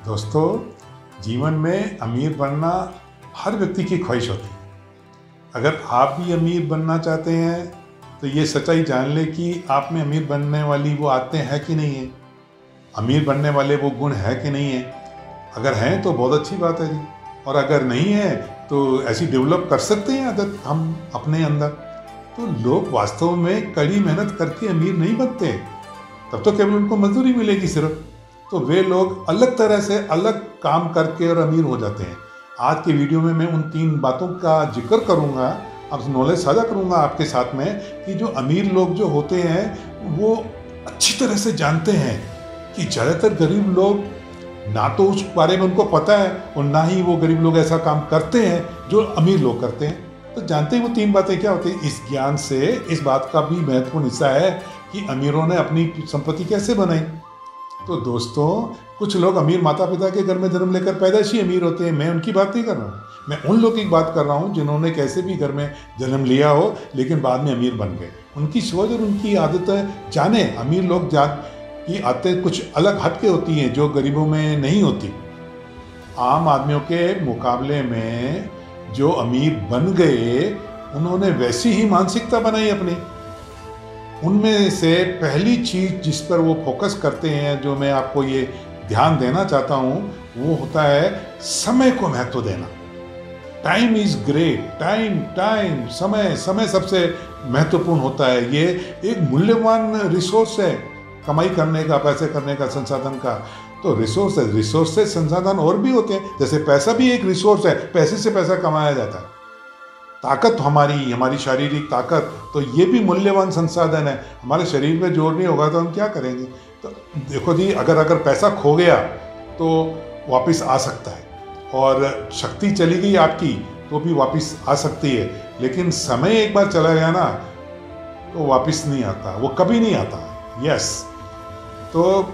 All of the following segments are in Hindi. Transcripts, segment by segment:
दोस्तों, जीवन में अमीर बनना हर व्यक्ति की ख्वाहिश होती है। अगर आप भी अमीर बनना चाहते हैं तो ये सच्चाई जान लें कि आप में अमीर बनने वाली वो आदतें हैं कि नहीं है, अमीर बनने वाले वो गुण है कि नहीं है। अगर हैं तो बहुत अच्छी बात है जी, और अगर नहीं है तो ऐसी डेवलप कर सकते हैं आदत हम अपने अंदर। तो लोग वास्तव में कड़ी मेहनत करके अमीर नहीं बनते, तब तो केवल उनको मजदूरी मिलेगी सिर्फ। तो वे लोग अलग तरह से अलग काम करके और अमीर हो जाते हैं। आज के वीडियो में मैं उन 3 बातों का जिक्र करूंगा, अब नॉलेज साझा करूंगा आपके साथ में कि जो अमीर लोग जो होते हैं वो अच्छी तरह से जानते हैं कि ज़्यादातर गरीब लोग ना तो उस बारे में उनको पता है और ना ही वो गरीब लोग ऐसा काम करते हैं जो अमीर लोग करते हैं। तो जानते हैं वो 3 बातें क्या होती हैं। इस ज्ञान से इस बात का भी महत्वपूर्ण हिस्सा है कि अमीरों ने अपनी संपत्ति कैसे बनाई। तो दोस्तों, कुछ लोग अमीर माता पिता के घर में जन्म लेकर पैदाइशी अमीर होते हैं। मैं उनकी बात नहीं कर रहा हूँ, मैं उन लोगों की बात कर रहा हूँ जिन्होंने कैसे भी घर में जन्म लिया हो लेकिन बाद में अमीर बन गए। उनकी सोच और उनकी आदतें जाने। अमीर लोग की आदतें कुछ अलग हटके होती हैं जो गरीबों में नहीं होती। आम आदमियों के मुकाबले में जो अमीर बन गए उन्होंने वैसी ही मानसिकता बनाई अपनी। उनमें से पहली चीज़ जिस पर वो फोकस करते हैं, जो मैं आपको ये ध्यान देना चाहता हूँ, वो होता है समय को महत्व देना। Time is great. टाइम समय सबसे महत्वपूर्ण होता है। ये एक मूल्यवान रिसोर्स है कमाई करने का, पैसे करने का, संसाधन का। तो रिसोर्स से संसाधन और भी होते हैं। जैसे पैसा भी एक रिसोर्स है, पैसे से पैसा कमाया जाता है। ताकत हमारी शारीरिक ताकत, तो ये भी मूल्यवान संसाधन है। हमारे शरीर में जोर नहीं होगा तो हम क्या करेंगे। तो देखो जी, अगर पैसा खो गया तो वापस आ सकता है, और शक्ति चली गई आपकी तो भी वापस आ सकती है। लेकिन समय एक बार चला गया ना तो वापस नहीं आता, वो कभी नहीं आता। यस, तो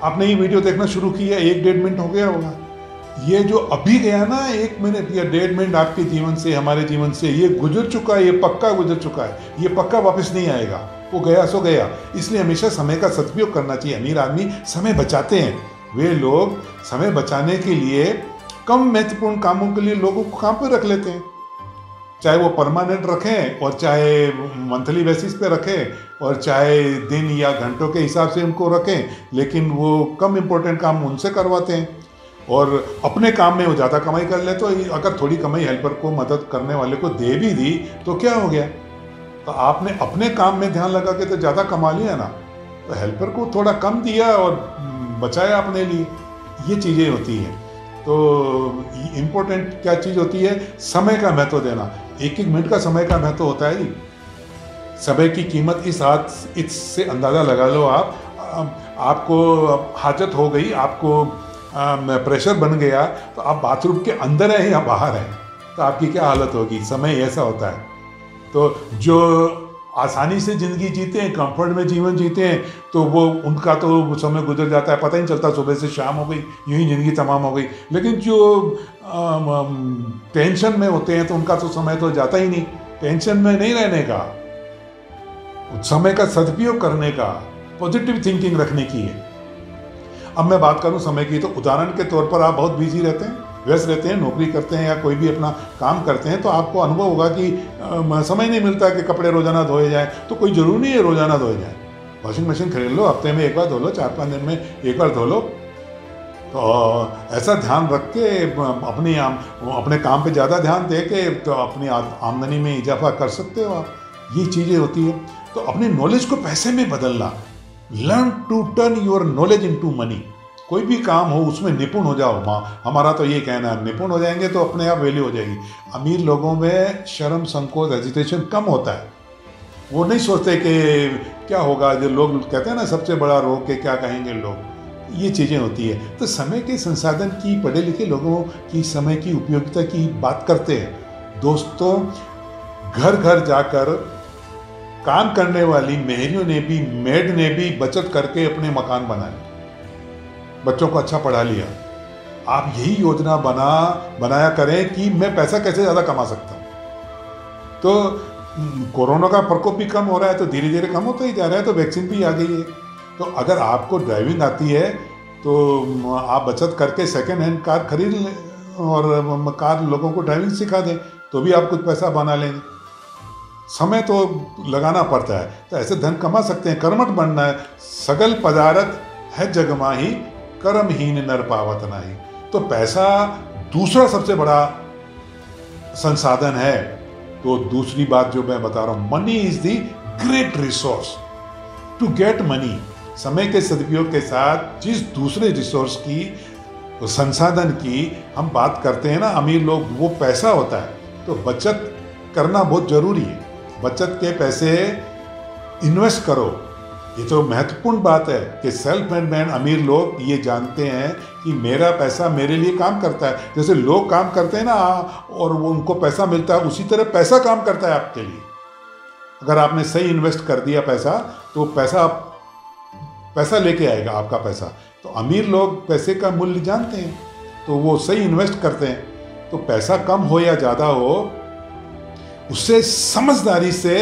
आपने ये वीडियो देखना शुरू किया, 1-1.5 मिनट हो गया होगा। ये जो अभी गया ना 1 मिनट या 1.5 मिनट आपके जीवन से, हमारे जीवन से, ये गुजर चुका है, ये पक्का गुजर चुका है, ये पक्का वापस नहीं आएगा। वो गया सो गया। इसलिए हमेशा समय का सदुपयोग करना चाहिए। अमीर आदमी समय बचाते हैं। वे लोग समय बचाने के लिए कम महत्वपूर्ण कामों के लिए लोगों को काम पर रख लेते हैं, चाहे वो परमानेंट रखें और चाहे मंथली बेसिस पे रखें और चाहे दिन या घंटों के हिसाब से उनको रखें, लेकिन वो कम इम्पोर्टेंट काम उनसे करवाते हैं। और अपने काम में वो ज़्यादा कमाई कर ले, तो अगर थोड़ी कमाई हेल्पर को, मदद करने वाले को दे भी दी तो क्या हो गया। तो आपने अपने काम में ध्यान लगा के तो ज़्यादा कमा लिया ना, तो हेल्पर को थोड़ा कम दिया और बचाया अपने लिए। ये चीज़ें होती हैं। तो इम्पोर्टेंट क्या चीज़ होती है, समय का महत्व देना। 1-1 मिनट का समय का महत्व होता है जी। समय की कीमत इससे अंदाज़ा लगा लो आप। आपको हाजत हो गई, आपको प्रेशर बन गया, तो आप बाथरूम के अंदर हैं या बाहर हैं, तो आपकी क्या हालत होगी। समय ऐसा होता है। तो जो आसानी से ज़िंदगी जीते हैं, कंफर्ट में जीवन जीते हैं, तो वो उनका तो समय गुजर जाता है, पता ही नहीं चलता, सुबह से शाम हो गई, यूं ही ज़िंदगी तमाम हो गई। लेकिन जो टेंशन में होते हैं तो उनका तो समय तो जाता ही नहीं। टेंशन में नहीं रहने का, समय का सदुपयोग करने का, पॉजिटिव थिंकिंग रखने की है। अब मैं बात करूं समय की, तो उदाहरण के तौर पर आप बहुत बिजी रहते हैं, व्यस्त रहते हैं, नौकरी करते हैं या कोई भी अपना काम करते हैं, तो आपको अनुभव होगा कि समय नहीं मिलता कि कपड़े रोजाना धोए जाए। तो कोई जरूरी नहीं है रोजाना धोए जाए। वॉशिंग मशीन खरीद लो, हफ्ते में 1 बार धो लो, 4-5 दिन में 1 बार धो लो। तो ऐसा ध्यान रख के अपने काम पे ज़्यादा ध्यान दे के तो अपनी आमदनी में इजाफा कर सकते हो आप। ये चीज़ें होती है। तो अपनी नॉलेज को पैसे में बदलना। Learn to turn your knowledge into money. कोई भी काम हो उसमें निपुण हो जाओ। हमारा तो ये कहना है, निपुण हो जाएंगे तो अपने आप वैल्यू हो जाएगी। अमीर लोगों में शर्म, संकोच, हेजिटेशन कम होता है। वो नहीं सोचते कि क्या होगा। जो लोग कहते हैं ना, सबसे बड़ा रोग के क्या कहेंगे लोग, ये चीज़ें होती है। तो समय के संसाधन की पढ़े लिखे लोगों की समय की उपयोगिता की बात करते हैं। दोस्तों, घर घर जाकर काम करने वाली मेड ने भी बचत करके अपने मकान बनाए, बच्चों को अच्छा पढ़ा लिया। आप यही योजना बनाया करें कि मैं पैसा कैसे ज़्यादा कमा सकता हूँ। तो कोरोना का प्रकोप भी कम हो रहा है, तो धीरे धीरे कम होता ही जा रहा है, तो वैक्सीन भी आ गई है। तो अगर आपको ड्राइविंग आती है तो आप बचत करके सेकेंड हैंड कार खरीद लें और कार लोगों को ड्राइविंग सिखा दें, तो भी आप कुछ पैसा बना लेंगे। समय तो लगाना पड़ता है, तो ऐसे धन कमा सकते हैं। कर्मठ बनना है। सगल पदारथ है जग माही, कर्महीन नर पावत नाही। तो पैसा दूसरा सबसे बड़ा संसाधन है। तो दूसरी बात जो मैं बता रहा हूं, money is the great resource to get money. समय के सदुपयोग के साथ जिस दूसरे रिसोर्स की, संसाधन की हम बात करते हैं ना अमीर लोग, वो पैसा होता है। तो बचत करना बहुत जरूरी है। बचत के पैसे इन्वेस्ट करो। ये तो महत्वपूर्ण बात है कि सेल्फ मेड मैन अमीर लोग ये जानते हैं कि मेरा पैसा मेरे लिए काम करता है। जैसे लोग काम करते हैं ना और वो उनको पैसा मिलता है, उसी तरह पैसा काम करता है आपके लिए। अगर आपने सही इन्वेस्ट कर दिया पैसा, तो पैसा लेके आएगा आपका पैसा। तो अमीर लोग पैसे का मूल्य जानते हैं, तो वो सही इन्वेस्ट करते हैं। तो पैसा कम हो या ज़्यादा हो, उससे समझदारी से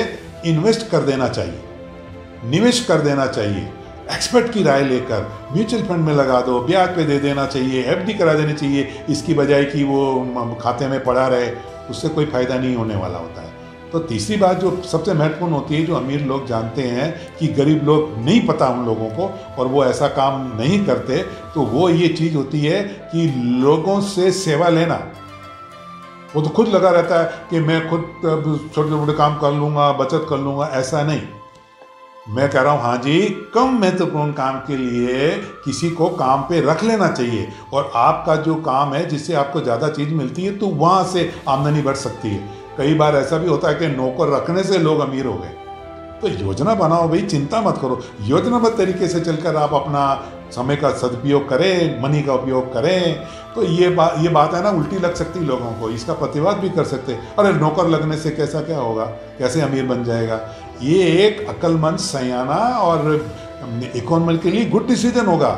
इन्वेस्ट कर देना चाहिए, निवेश कर देना चाहिए। एक्सपर्ट की राय लेकर म्यूचुअल फंड में लगा दो, ब्याज पे दे देना चाहिए, एफडी करा देनी चाहिए, इसकी बजाय कि वो खाते में पड़ा रहे, उससे कोई फायदा नहीं होने वाला होता है। तो तीसरी बात जो सबसे महत्वपूर्ण होती है, जो अमीर लोग जानते हैं कि गरीब लोग नहीं पता उन लोगों को और वो ऐसा काम नहीं करते, तो वो ये चीज़ होती है कि लोगों से सेवा लेना। वो तो खुद लगा रहता है कि मैं खुद छोटे छोटे काम कर लूँगा, बचत कर लूँगा, ऐसा नहीं। मैं कह रहा हूँ, हाँ जी, कम महत्वपूर्ण काम के लिए किसी को काम पे रख लेना चाहिए। और आपका जो काम है जिससे आपको ज़्यादा चीज़ मिलती है, तो वहाँ से आमदनी बढ़ सकती है। कई बार ऐसा भी होता है कि नौकर रखने से लोग अमीर हो गए। तो योजना बनाओ भाई, चिंता मत करो। योजनाबद्ध तरीके से चलकर आप अपना समय का सदुपयोग करें, मनी का उपयोग करें। तो ये बात है ना, उल्टी लग सकती लोगों को, इसका प्रतिवाद भी कर सकते हैं, अरे नौकर लगने से कैसा क्या होगा, कैसे अमीर बन जाएगा। ये एक अक्लमंद, सयाना और इकोनॉमी के लिए गुड डिसीजन होगा।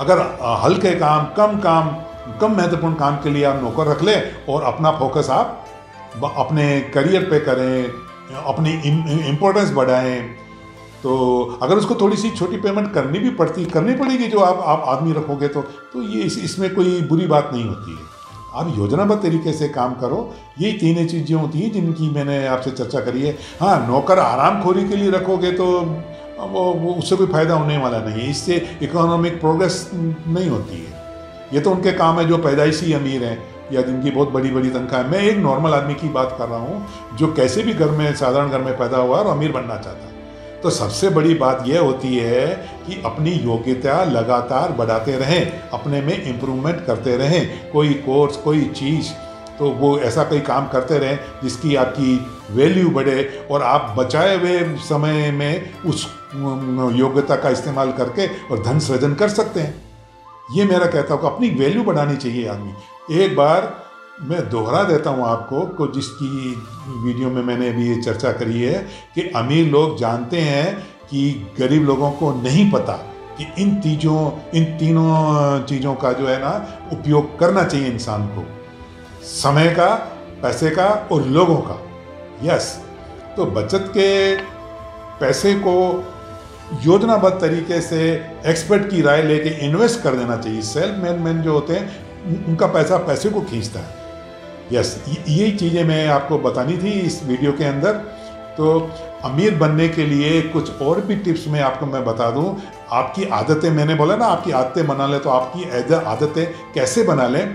अगर हल्के काम, कम महत्वपूर्ण काम के लिए आप नौकर रख लें और अपना फोकस आप अपने करियर पे करें, अपनी इम्पोर्टेंस बढ़ाएं। तो अगर उसको थोड़ी सी छोटी पेमेंट करनी पड़ेगी जो आप आदमी रखोगे, तो ये इसमें कोई बुरी बात नहीं होती है। आप योजनाबद्ध तरीके से काम करो। ये तीनों चीज़ें होती हैं जिनकी मैंने आपसे चर्चा करी है। हाँ, नौकर आरामखोरी के लिए रखोगे तो वो उससे कोई फ़ायदा होने वाला नहीं है। इससे इकोनॉमिक प्रोग्रेस नहीं होती है। ये तो उनके काम है जो पैदाइशी अमीर हैं या जिनकी बहुत बड़ी बड़ी तनख्वाह है। मैं एक नॉर्मल आदमी की बात कर रहा हूँ जो कैसे भी घर में, साधारण घर में पैदा हुआ और अमीर बनना चाहता है। तो सबसे बड़ी बात यह होती है कि अपनी योग्यता लगातार बढ़ाते रहें, अपने में इम्प्रूवमेंट करते रहें। कोई कोर्स, कोई चीज़, तो वो ऐसा कोई काम करते रहें जिसकी आपकी वैल्यू बढ़े और आप बचाए हुए समय में उस योग्यता का इस्तेमाल करके और धन सृजन कर सकते हैं। ये मेरा कहता हूँ कि अपनी वैल्यू बढ़ानी चाहिए आदमी। एक बार मैं दोहरा देता हूँ आपको को जिसकी वीडियो में मैंने अभी ये चर्चा करी है कि अमीर लोग जानते हैं कि गरीब लोगों को नहीं पता कि इन तीनों चीज़ों का जो है ना उपयोग करना चाहिए इंसान को, समय का, पैसे का और लोगों का। यस, तो बचत के पैसे को योजनाबद्ध तरीके से एक्सपर्ट की राय लेके इन्वेस्ट कर देना चाहिए। सेल्फ मेड मैन जो होते हैं उनका पैसे को खींचता है। यस, यही चीज़ें मैं आपको बतानी थी इस वीडियो के अंदर। तो अमीर बनने के लिए कुछ और भी टिप्स मैं बता दूं। आपकी आदतें, मैंने बोला ना आपकी आदतें बना लें, तो आपकी आदतें कैसे बना लें,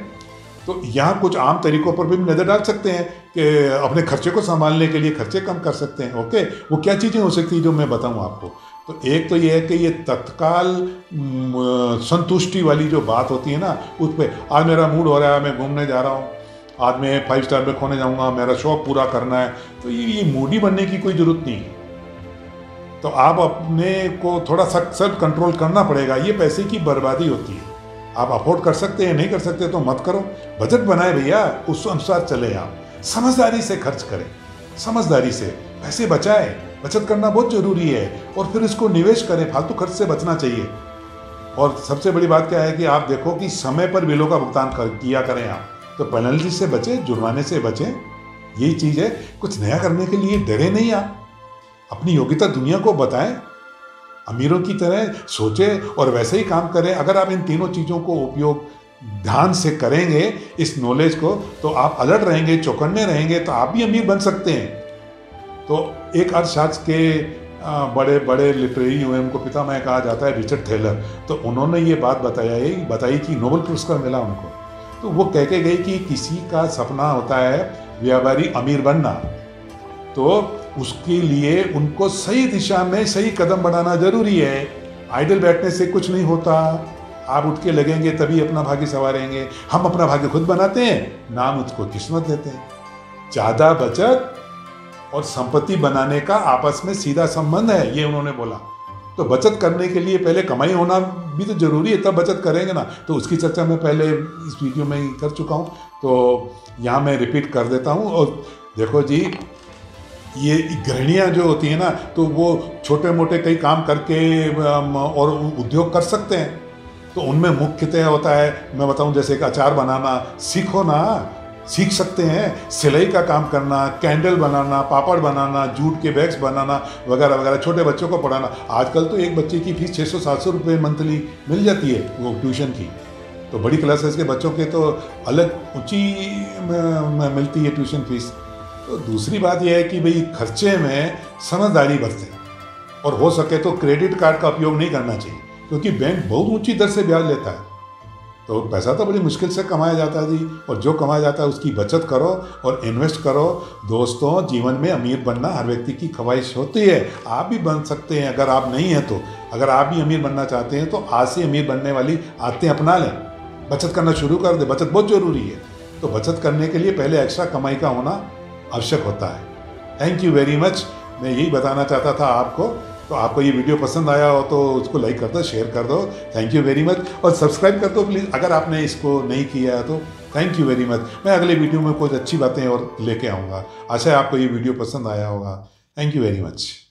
तो यहाँ कुछ आम तरीकों पर भी नज़र डाल सकते हैं कि अपने खर्चे को संभालने के लिए खर्चे कम कर सकते हैं। ओके, वो क्या चीज़ें हो सकती हैं जो मैं बताऊँ आपको। तो एक तो ये है कि ये तत्काल संतुष्टि वाली जो बात होती है ना, उस पर आज मेरा मूड हो रहा है, मैं घूमने जा रहा हूँ, आज मैं 5 स्टार में खोने जाऊँगा, मेरा शौक पूरा करना है, तो ये मूडी बनने की कोई ज़रूरत नहीं है। तो आप अपने को थोड़ा सा सेल्फ कंट्रोल करना पड़ेगा। ये पैसे की बर्बादी होती है। आप अफोर्ड कर सकते हैं, नहीं कर सकते तो मत करो। बजट बनाए भैया, उस अनुसार चले। आप समझदारी से खर्च करें, समझदारी से पैसे बचाएं। बचत करना बहुत ज़रूरी है और फिर इसको निवेश करें। फालतू खर्च से बचना चाहिए। और सबसे बड़ी बात क्या है कि आप देखो कि समय पर बिलों का भुगतान किया करें। आप तो पेनल्टी से बचें, जुर्माने से बचें। यही चीज़ है। कुछ नया करने के लिए डरे नहीं। आप अपनी योग्यता दुनिया को बताएं। अमीरों की तरह सोचे और वैसे ही काम करें। अगर आप इन तीनों चीज़ों को उपयोग ध्यान से करेंगे, इस नॉलेज को, तो आप अलर्ट रहेंगे, चौकन्ने रहेंगे, तो आप भी अमीर बन सकते हैं। तो एक अर्थशास्त्र के बड़े बड़े लिटरेरी हुए, उनको पितामह कहा जाता है, रिचर्ड थैलर। तो उन्होंने ये बात बताई कि नोबेल पुरस्कार मिला उनको। तो वो कह के गई कि किसी का सपना होता है व्यापारी अमीर बनना, तो उसके लिए उनको सही दिशा में सही कदम बढ़ाना जरूरी है। आइडल बैठने से कुछ नहीं होता। आप उठ के लगेंगे तभी अपना भाग्य संवारेंगे। हम अपना भाग्य खुद बनाते हैं, नाम उसको किस्मत देते हैं। ज़्यादा बचत और संपत्ति बनाने का आपस में सीधा संबंध है, ये उन्होंने बोला। तो बचत करने के लिए पहले कमाई होना भी तो जरूरी है, तब बचत करेंगे ना। तो उसकी चर्चा मैं पहले इस वीडियो में कर चुका हूँ, तो यहाँ मैं रिपीट कर देता हूँ। और देखो जी, ये गृहिणियाँ जो होती हैं ना, तो वो छोटे मोटे कई काम करके और उद्योग कर सकते हैं। तो उनमें मुख्यतः होता है, मैं बताऊं, जैसे एक अचार बनाना सीखो ना, सीख सकते हैं। सिलाई का काम करना, कैंडल बनाना, पापड़ बनाना, जूट के बैग्स बनाना वगैरह वगैरह, छोटे बच्चों को पढ़ाना। आजकल तो एक बच्चे की फीस 600-700 रुपये मंथली मिल जाती है, वो ट्यूशन की। तो बड़ी क्लासेस के बच्चों के तो अलग ऊंची मिलती है ट्यूशन फीस। तो दूसरी बात यह है कि भाई खर्चे में समझदारी बरतें, और हो सके तो क्रेडिट कार्ड का उपयोग नहीं करना चाहिए, क्योंकि बैंक बहुत ऊंची दर से ब्याज लेता है। तो पैसा तो बड़ी मुश्किल से कमाया जाता है जी, और जो कमाया जाता है उसकी बचत करो और इन्वेस्ट करो। दोस्तों, जीवन में अमीर बनना हर व्यक्ति की ख्वाहिश होती है। आप भी बन सकते हैं, अगर आप नहीं हैं तो। अगर आप भी अमीर बनना चाहते हैं तो आज से अमीर बनने वाली आदतें अपना लें, बचत करना शुरू कर दें। बचत बहुत ज़रूरी है। तो बचत करने के लिए पहले एक्स्ट्रा कमाई का होना आवश्यक होता है। Thank you very much. मैं यही बताना चाहता था आपको। तो आपको ये वीडियो पसंद आया हो तो उसको लाइक कर दो, शेयर कर दो। Thank you very much. और सब्सक्राइब कर दो प्लीज़, अगर आपने इसको नहीं किया है तो। Thank you very much. मैं अगले वीडियो में कुछ अच्छी बातें और लेके आऊँगा। आशा है आपको ये वीडियो पसंद आया होगा। Thank you very much.